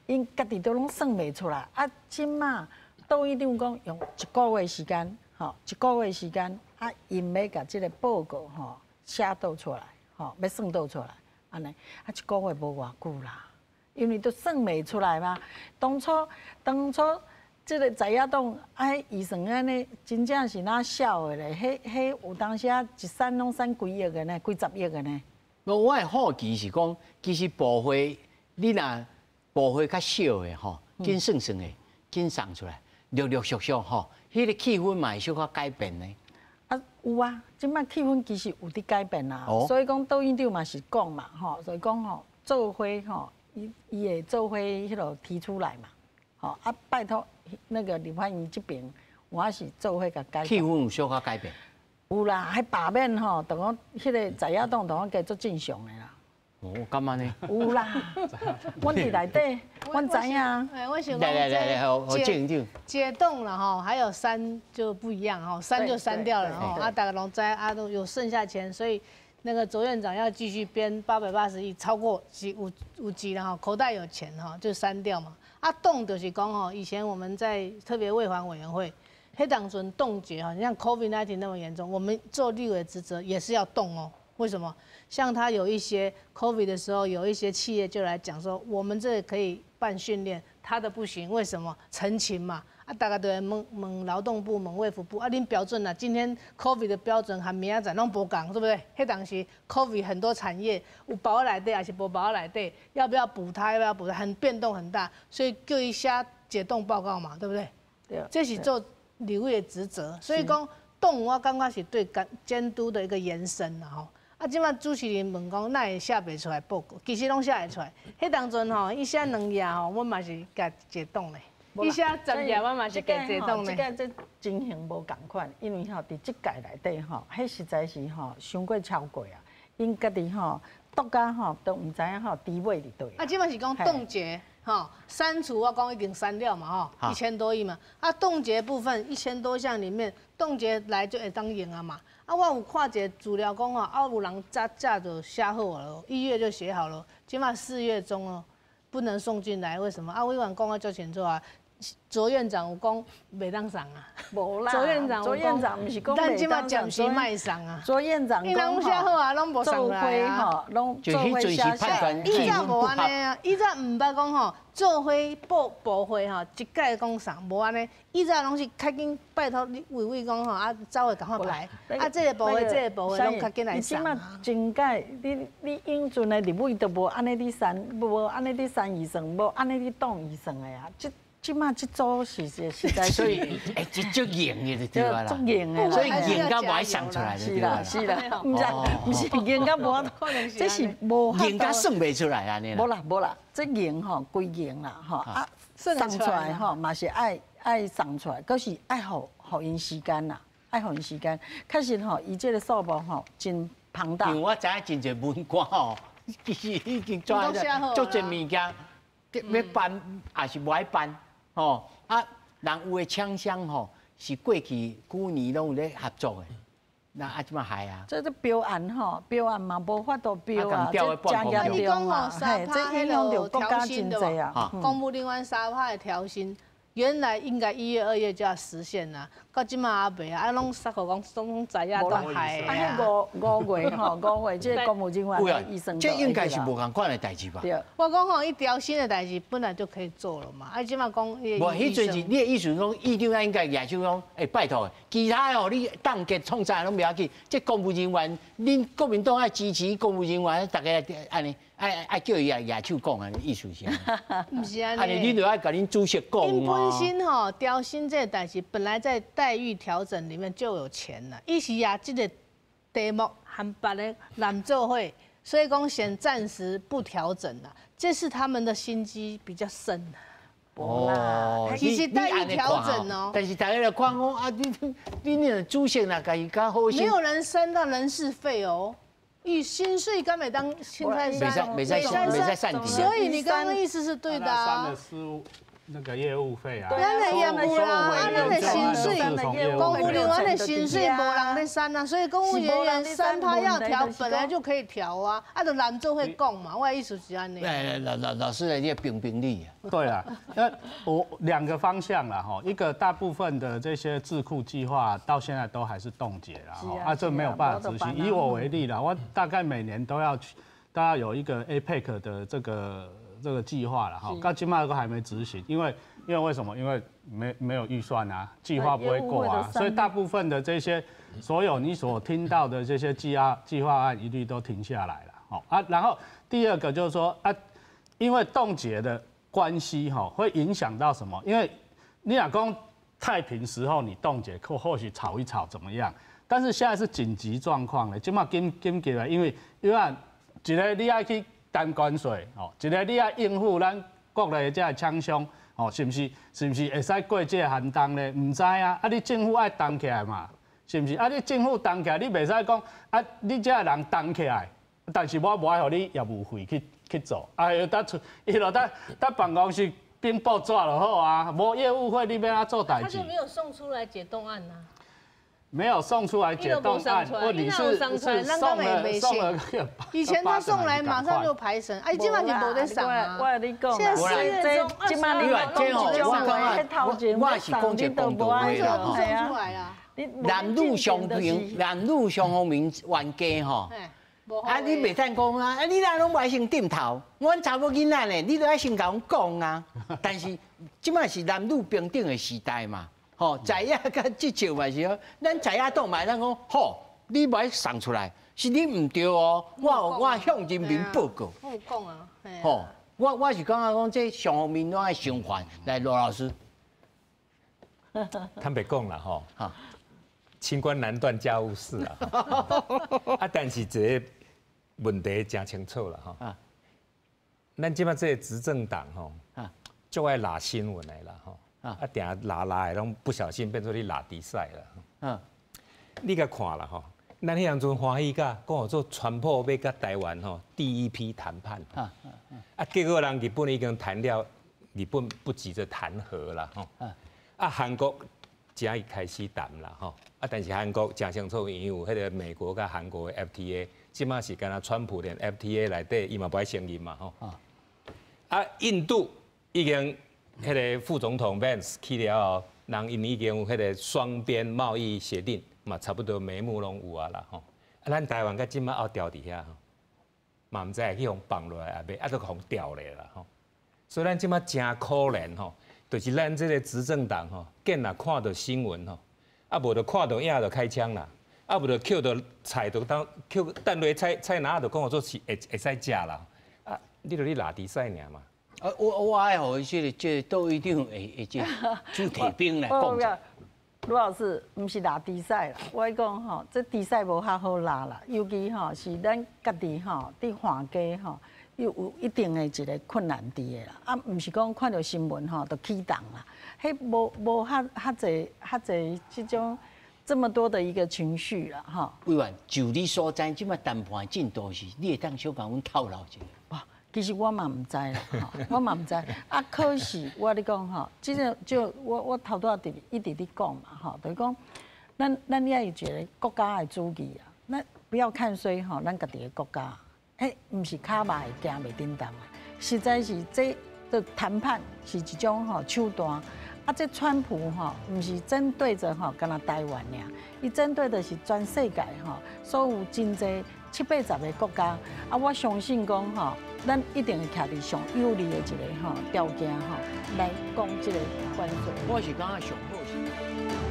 因家己都拢算袂出来，啊，即马都一定讲用1个月时间，吼，1个月时间，啊，因要甲即个报告吼写倒出来，吼，要算倒出来，安尼，啊，1个月无偌久啦，因为都算袂出来嘛。当初即个在野党迄预算安尼，真正是哪少的咧？迄有当时啊，一散拢散几亿的呢，几十亿的呢。我的好奇是讲，其实部会你若 部会较少的吼，紧算算的，紧送出来，陆陆续续吼，迄个气氛嘛会小可改变呢。啊，有啊，即摆气氛其实有伫改变啦。所以讲抖音长嘛是讲嘛，吼，所以讲吼，做伙吼，伊会做伙迄落提出来嘛，吼啊，拜托那个立法院这边，我是做伙甲改。气氛有小可改变。有啦，迄罢免吼，同讲迄个在野党同讲加做正常的啦。 哦，干嘛呢？有啦，阮伫内底，阮知影。哎，我想来，好静静。解冻了哈，还有删就不一样哈，删就删掉了哈。啊，大家拢知啊，都有剩下钱，所以那个卓院长要继续编880亿，超过五级了哈，口袋有钱哈，就删掉嘛。啊，冻就是讲哈，以前我们在特别卫环委员会，黑党准冻结哈，你像 COVID-19 那么严重，我们做立委职责也是要冻哦。为什么？ 像他有一些 COVID 的时候，有一些企业就来讲说，我们这可以办训练，他的不行，为什么？陈情嘛，啊，大家都来问劳动部、问卫福部，啊，恁标准啊，今天 COVID 的标准和明仔载拢无共，对不对？迄当时 COVID 很多产业有包内底还是无包内底，要不要补它？要不要补它？很变动很大，所以叫伊写解冻报告嘛，对不对？对，这是做立委的职责，所以讲冻，我感觉是对监督的一个延伸啦吼。 啊，即马主持人问讲，哪会写袂出来报告？其实拢写会出来。迄当阵吼，伊写2页吼，阮嘛是甲解冻咧。伊写10页，阮嘛是甲解冻咧。这情形无共款，因为吼，伫即届内底吼，迄实在是吼，伤过超过啊。因家己吼，独家吼都毋知影吼，低位伫对。啊，即马是讲冻结。 吼，删除我讲已经删掉嘛，吼，1000多亿嘛。啊，冻结部分1000多项里面，冻结来就会当用啊嘛。啊，我有看一个资料讲哦，有人早就写好了，1月就写好了，起码4月中哦，不能送进来，为什么？啊，委员讲啊足清楚啊。 卓院长有讲袂当送啊，无啦。卓院长毋是讲但即马暂时卖送啊。卓院长讲写好啊，拢无送来啊。就迄阵是判断气氛不好。伊早毋捌讲吼，做伙部会吼，一概讲送，无安尼。伊早拢是较紧拜托你委讲吼，啊，走会赶快来。啊，这个部会拢较紧来送啊。你即马真解，你应准的立委都无安尼伫删，无安尼伫删预算，无安尼伫动预算的啊。即马即组是实在是，所以这就硬的对吧啦？足硬的，所以硬到无爱想出来的对吧？是啦，唔是硬到无，这是无硬到算袂出来安尼啦。无啦，这硬吼归硬啦吼啊，送出来吼嘛是爱送出来，可是爱互因时间啦，爱互因时间。确实吼，伊这个数目吼真庞大。因为我知影真侪文官吼，其实已经抓足侪物件。要办也是无爱办，吼啊！人有的厂商吼是过去旧年拢有咧合作的，那啊即马害啊！这标案吼，标案嘛无法度标啊，这加严重啊，嘿，这影响到国家经济啊。公务人员3%的调薪，原来应该1月、2月就要实现啦，到即马也未啊，啊拢煞互讲总知影都害的。啊，5月吼，5月这公务人员医生，这应该是无共款的代志吧？对。我讲吼，伊调薪的代志本来就可以做了嘛，啊，即马讲无，迄阵是你的意思讲，议长应该举手讲，拜托，其他哦你当结创啥拢不要紧，这公务人员，恁国民党爱支持公务人员，大家安尼。爱叫伊举手讲啊，意思是啊？唔是安尼。安尼你就要甲恁主席讲因本身吼调薪这个代志，本来在待遇调整里面就有钱了，伊是啊这个题目和别的揽做会，所以讲先暂时不调整了，这是他们的心机比较深。哦，其实待遇调整哦，但是大家来看讲啊，你那主席那家己较好些，没有人升到人事费哦。以薪水敢会当现在删，所以你刚刚意思是对的啊。那个业务费啊，咱的业务啦，咱的薪水，公务人员的薪水无人咧删啊，所以公务人员3%要调，本来就可以调啊，啊，就蓝做会讲嘛，我的意思是安尼。老师你也评理。对啊，那我2个方向啦哈，一个大部分的这些智库计划到现在都还是冻结了哈，这没有办法执行。以我为例啦，我大概每年都要有一个 APEC 的这个计划了哈，到今嘛都还没执行，因为为什么？因为没有预算啊，计划不会过啊，所以大部分的这些所有你所听到的这些计划案一律都停下来了，好啊。然后第二个就是说啊，因为冻结的关系哈，会影响到什么？因为你若讲太平时候你冻结，或许炒一炒怎么样？但是现在是紧急状况了，今嘛紧急了，因为一个你要去担关税，哦，一个你要应付咱国内的这个厂商，哦，是不是会使过这个寒冬呢？唔知啊，啊，你政府爱担起来嘛，是不是？啊，你政府担起来，你袂使讲啊，你这个人担起来，但是我无爱互你业务费去做，啊，伊就搭办公室编报纸就好啊，无业务费你要安做代志？他就没有送出来解冻案呐。没有送出来解冻案，问题是送了。以前他送来马上就排审，哎，今晚就无在上啊。现在4月中今晚你我是讲一个公道话啦，男女相平冤家吼。啊，你袂使讲啊！啊，你若拢袂先点头，阮查某囡仔呢，你都爱先甲阮讲啊。但是即摆是男女平等的时代嘛。吼，在野甲即招嘛是哦，咱在野党嘛，咱讲吼，你莫送出来，是你唔对哦，我向人民报告。我讲啊，吼，我是讲这上方面拢爱循环。来，罗老师，坦白讲啦吼，清官难断家务事啊，啊，但是这个问题真清楚啦吼，咱即摆这个执政党吼，就爱拉新闻来啦吼。定拉的拢不小心变做你拉比赛了。你甲看啦吼，咱迄阵欢喜甲讲做川普要甲台湾吼第一批谈判。结果人日本已经谈了，日本不急着谈和啦吼。韩国才开始谈啦吼。但是韩国真清楚，因有迄个美国甲韩国的 FTA， 即马是敢若川普连 FTA 内底伊嘛不爱承认嘛吼。印度已经。迄个副总统 Vance 去了后，人因已经有迄个双边贸易协定嘛，差不多眉目拢有啊啦吼。咱台湾甲即马后调伫遐吼，嘛毋知会去互放落来也袂，都互调咧啦吼。所以咱即马真可怜吼，就是咱这个执政党吼，见若看到新闻吼，无就看到影就开枪啦，无就捡到菜就当捡等落菜篮就讲做是会使食啦。你就拉比赛尔嘛。我爱互这都一定会这主题兵来讲。卢老师，唔是拉比赛啦，我讲吼，这比赛无遐好拉啦，尤其吼是咱家己吼伫环家吼，有一定的一个困难伫的啦。啊，唔是讲看到新闻吼就起动啦，迄无遐济这种这么多的一个情绪啦，哈。委员，就你所知，即马谈判进度是，你会当小帮阮透露一下。哇，其实我嘛唔知啦，我嘛唔知。啊，可是我咧讲吼，即个就我头拄仔一直咧讲嘛，吼，就是讲，咱也有一个国家的主义啊，咱不要看衰吼，咱家己的国家，唔是卡嘛会行袂叮当啊，实在是这的谈判是一种吼手段。啊，这川普吼，唔是针对着吼，干那台湾俩，伊针对的是全世界吼，所有真济70-80个国家。啊，我相信讲吼，咱一定会徛伫上有利的一个吼条件吼，来讲这个关税。我是感觉上好是。